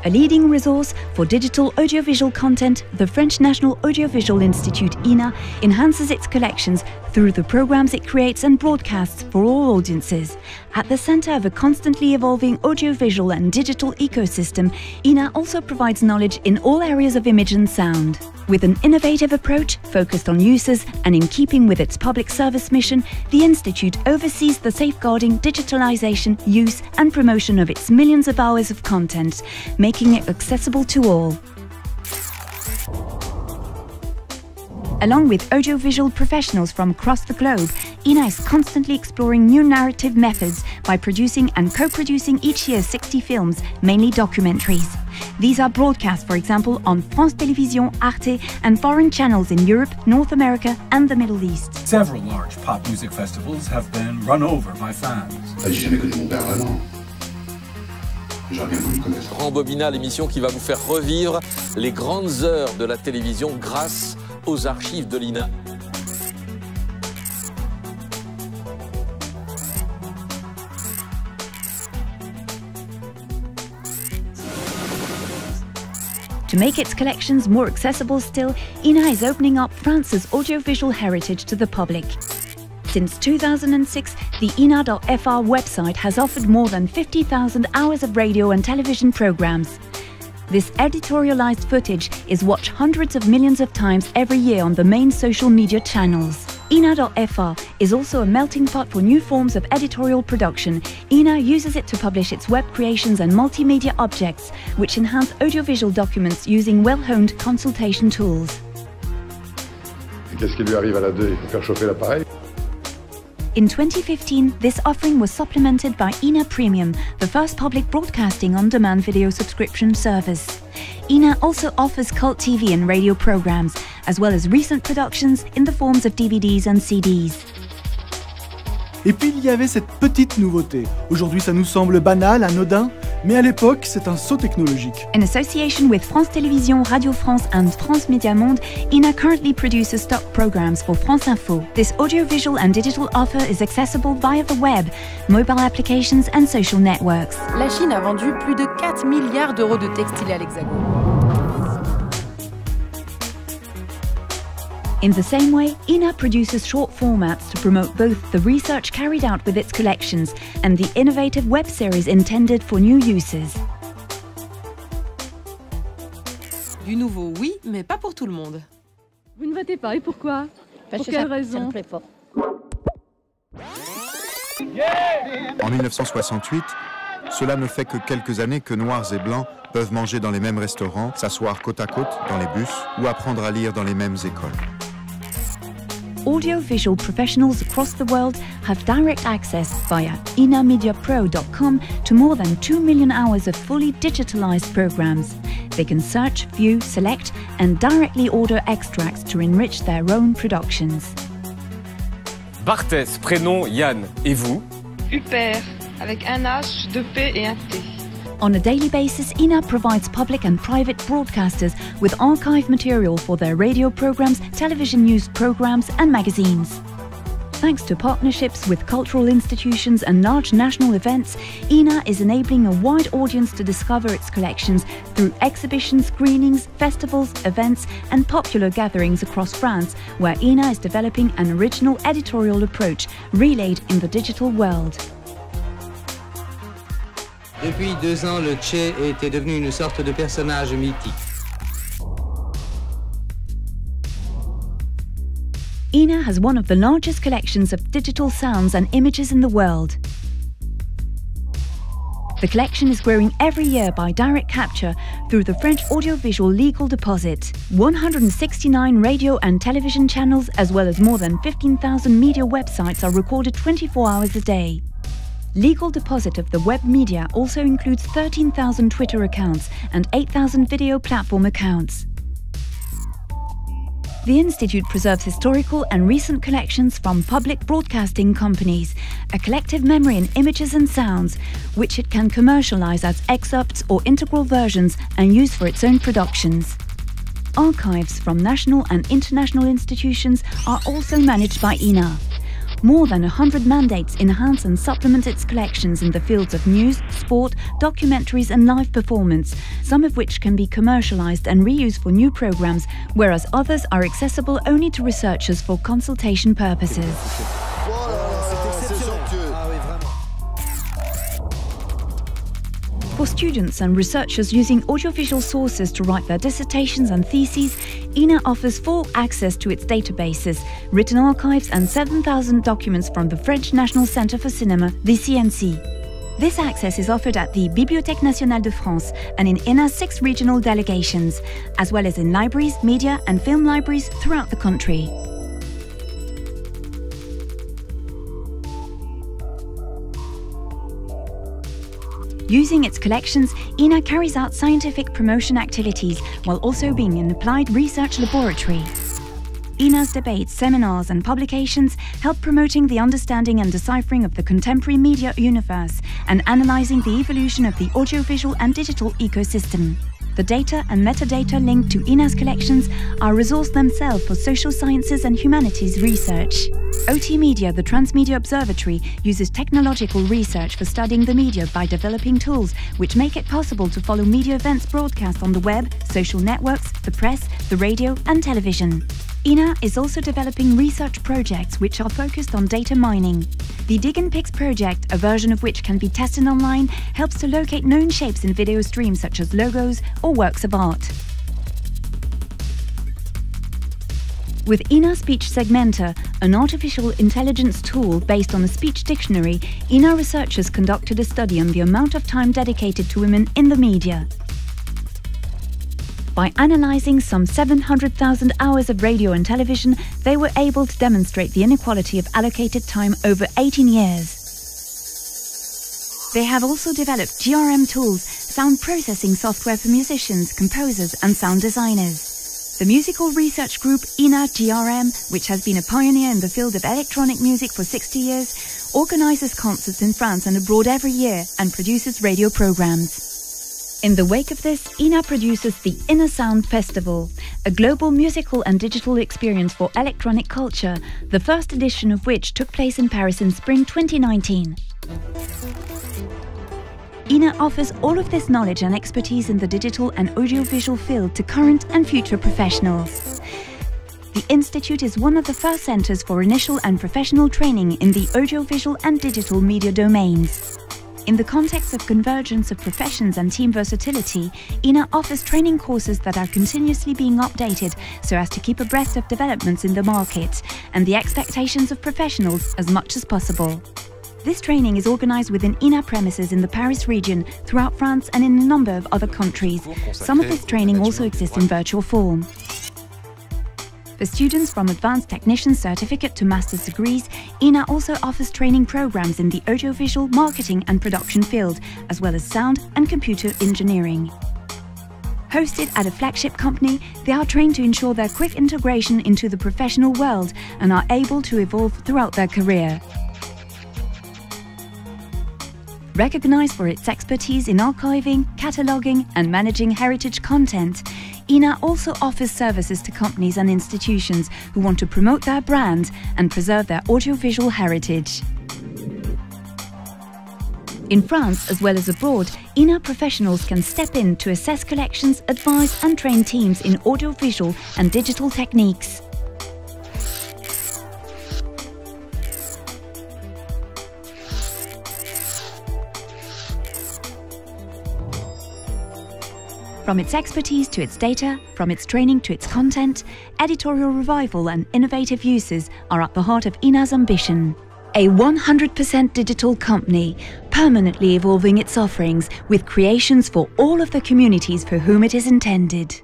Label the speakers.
Speaker 1: A leading resource for digital audiovisual content, the French National Audiovisual Institute, INA, enhances its collections through the programs it creates and broadcasts for all audiences. At the center of a constantly evolving audiovisual and digital ecosystem, INA also provides knowledge in all areas of image and sound. With an innovative approach focused on users and in keeping with its public service mission, the Institute oversees the safeguarding, digitalization, use and promotion of its millions of hours of content, making it accessible to all. Along with audiovisual professionals from across the globe, INA is constantly exploring new narrative methods by producing and co-producing each year 60 films, mainly documentaries. These are broadcast, for example, on France Télévisions, Arte and foreign channels in Europe, North America and the Middle East.
Speaker 2: Several large pop music festivals have been run over by fans.
Speaker 3: J'ai jamais connu mon père vraiment. J'aurais bien voulu le connaître.
Speaker 4: Rembobina, l'émission qui va vous faire revivre les grandes heures de la télévision grâce aux archives de l'INA.
Speaker 1: To make its collections more accessible still, INA is opening up France's audiovisual heritage to the public. Since 2006, the INA.fr website has offered more than 50,000 hours of radio and television programs. This editorialized footage is watched hundreds of millions of times every year on the main social media channels. INA.fr is also a melting pot for new forms of editorial production. INA uses it to publish its web creations and multimedia objects, which enhance audiovisual documents using well-honed consultation tools.
Speaker 3: Qu'est-ce qui lui arrive à la 2? Il faut faire chauffer l'appareil.
Speaker 1: In 2015, this offering was supplemented by INA Premium, the first public broadcasting on-demand video subscription service. INA also offers cult TV and radio programs, as well as recent productions in the forms of DVDs and CDs.
Speaker 5: Et puis il y avait cette petite nouveauté. Aujourd'hui ça nous semble banal, anodin, mais à l'époque c'est un saut technologique.
Speaker 1: In association with France Télévisions, Radio France and France Média Monde, INA currently produces stock programs for France Info. This audiovisual and digital offer is accessible via the web, mobile applications and social networks.
Speaker 6: La Chine a vendu plus de 4 milliards d'euros de textiles à l'Hexagone.
Speaker 1: In the same way, INA produces short formats to promote both the research carried out with its collections and the innovative web series intended for new uses.
Speaker 6: Du nouveau, oui, mais pas pour tout le monde.
Speaker 7: Vous ne votez pas, et pourquoi?
Speaker 8: Parce
Speaker 7: pour quelle raison?
Speaker 8: Ça me plaît pas.
Speaker 9: En 1968, cela ne fait que quelques années que noirs et blancs peuvent manger dans les mêmes restaurants, s'asseoir côte à côte dans les bus ou apprendre à lire dans les mêmes écoles.
Speaker 1: Audiovisual professionals across the world have direct access via inamediapro.com to more than 2 million hours of fully digitalized programs. They can search, view, select and directly order extracts to enrich their own productions.
Speaker 10: Barthès, prénom Yann. Et vous?
Speaker 11: Hubert, avec un H, 2 P et un T.
Speaker 1: On a daily basis, INA provides public and private broadcasters with archive material for their radio programs, television news programs and magazines. Thanks to partnerships with cultural institutions and large national events, INA is enabling a wide audience to discover its collections through exhibitions, screenings, festivals, events and popular gatherings across France, where INA is developing an original editorial approach relayed in the digital world.
Speaker 12: Depuis 2 ans, le Che était devenu une sorte de personnage mythique.
Speaker 1: INA has one of the largest collections of digital sounds and images in the world. The collection is growing every year by direct capture through the French audiovisual legal deposit. 169 radio and television channels, as well as more than 15,000 media websites, are recorded 24 hours a day. Legal deposit of the web media also includes 13,000 Twitter accounts and 8,000 video platform accounts. The Institute preserves historical and recent collections from public broadcasting companies, a collective memory in images and sounds, which it can commercialize as excerpts or integral versions and use for its own productions. Archives from national and international institutions are also managed by INA. more than 100 mandates enhance and supplement its collections in the fields of news, sport, documentaries and live performance, some of which can be commercialized and reused for new programs, whereas others are accessible only to researchers for consultation purposes. For students and researchers using audiovisual sources to write their dissertations and theses, INA offers full access to its databases, written archives and 7,000 documents from the French National Centre for Cinema, the CNC. This access is offered at the Bibliothèque Nationale de France and in INA's 6 regional delegations, as well as in libraries, media and film libraries throughout the country. Using its collections, INA carries out scientific promotion activities while also being an applied research laboratory. INA's debates, seminars and publications help promoting the understanding and deciphering of the contemporary media universe and analysing the evolution of the audiovisual and digital ecosystem. The data and metadata linked to INA's collections are a resource themselves for social sciences and humanities research. OT Media, the Transmedia Observatory, uses technological research for studying the media by developing tools which make it possible to follow media events broadcast on the web, social networks, the press, the radio and television. INA is also developing research projects which are focused on data mining. The Dig and Pix project, a version of which can be tested online, helps to locate known shapes in video streams such as logos or works of art. With INA Speech Segmenter, an artificial intelligence tool based on a speech dictionary, INA researchers conducted a study on the amount of time dedicated to women in the media. By analysing some 700,000 hours of radio and television, they were able to demonstrate the inequality of allocated time over 18 years. They have also developed GRM tools, sound processing software for musicians, composers and sound designers. The musical research group INA GRM, which has been a pioneer in the field of electronic music for 60 years, organises concerts in France and abroad every year and produces radio programmes. In the wake of this, INA produces the Inner Sound Festival, a global musical and digital experience for electronic culture, the first edition of which took place in Paris in spring 2019. INA offers all of this knowledge and expertise in the digital and audiovisual field to current and future professionals. The Institute is one of the first centres for initial and professional training in the audiovisual and digital media domains. In the context of convergence of professions and team versatility, INA offers training courses that are continuously being updated so as to keep abreast of developments in the market and the expectations of professionals as much as possible. This training is organised within INA premises in the Paris region, throughout France and in a number of other countries. Some of this training also exists in virtual form. For students from advanced technician certificate to master's degrees, INA also offers training programs in the audiovisual, marketing and production field, as well as sound and computer engineering. Hosted at a flagship company, they are trained to ensure their quick integration into the professional world and are able to evolve throughout their career. Recognized for its expertise in archiving, cataloguing and managing heritage content, INA also offers services to companies and institutions who want to promote their brand and preserve their audiovisual heritage. In France, as well as abroad, INA professionals can step in to assess collections, advise and train teams in audiovisual and digital techniques. From its expertise to its data, from its training to its content, editorial revival and innovative uses are at the heart of INA's ambition. A 100% digital company, permanently evolving its offerings with creations for all of the communities for whom it is intended.